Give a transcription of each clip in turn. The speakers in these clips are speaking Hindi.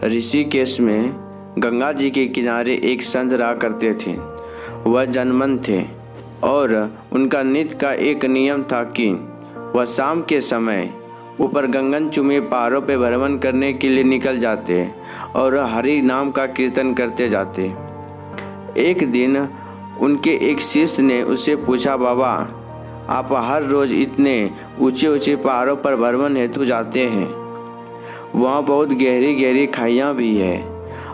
ऋषिकेश में गंगा जी के किनारे एक संत रहा करते थे। वह जन्मन थे और उनका नित्य का एक नियम था कि वह शाम के समय ऊपर गगन चुमे पहाड़ों पर भ्रमण करने के लिए निकल जाते और हरि नाम का कीर्तन करते जाते। एक दिन उनके एक शिष्य ने उससे पूछा, बाबा आप हर रोज़ इतने ऊंचे ऊंचे पहाड़ों पर भ्रमण हेतु जाते हैं, वहाँ बहुत गहरी गहरी खाइयाँ भी है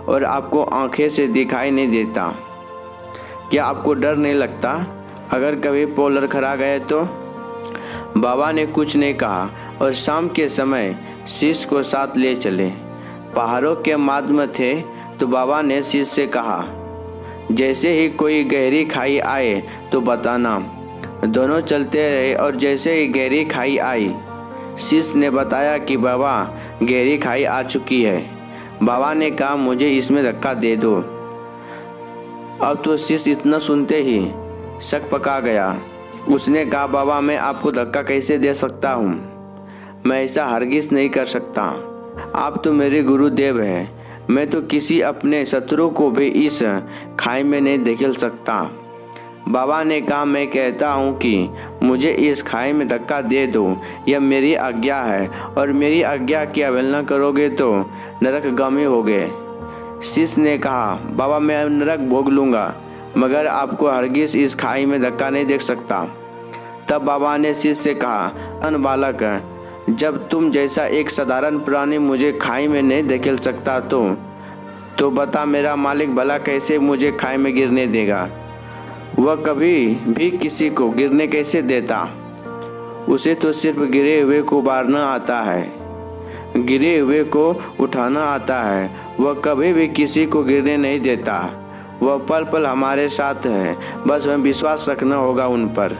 और आपको आंखें से दिखाई नहीं देता, क्या आपको डर नहीं लगता अगर कभी पोलर खरा गए तो? बाबा ने कुछ नहीं कहा और शाम के समय शिष्य को साथ ले चले। पहाड़ों के मार्ग में थे तो बाबा ने शिष्य से कहा, जैसे ही कोई गहरी खाई आए तो बताना। दोनों चलते रहे और जैसे ही गहरी खाई आई, शिष्य ने बताया कि बाबा गहरी खाई आ चुकी है। बाबा ने कहा, मुझे इसमें धक्का दे दो। अब तो शिष्य इतना सुनते ही शक पका गया। उसने कहा, बाबा मैं आपको धक्का कैसे दे सकता हूँ, मैं ऐसा हरगिज़ नहीं कर सकता। आप तो मेरे गुरुदेव हैं, मैं तो किसी अपने शत्रु को भी इस खाई में नहीं धकेल सकता। बाबा ने कहा, मैं कहता हूँ कि मुझे इस खाई में धक्का दे दो, यह मेरी आज्ञा है और मेरी आज्ञा की अवहेलना करोगे तो नरकगामी होगे। शिष्य ने कहा, बाबा मैं नरक भोग लूँगा मगर आपको हरगिज़ इस खाई में धक्का नहीं दे सकता। तब बाबा ने शिष्य से कहा, अन बालक, जब तुम जैसा एक साधारण प्राणी मुझे खाई में नहीं धकेल सकता तो बता मेरा मालिक भला कैसे मुझे खाई में गिरने देगा? वह कभी भी किसी को गिरने कैसे देता? उसे तो सिर्फ गिरे हुए को उबारना आता है, गिरे हुए को उठाना आता है। वह कभी भी किसी को गिरने नहीं देता। वह पल पल हमारे साथ है, बस हमें विश्वास रखना होगा उन पर।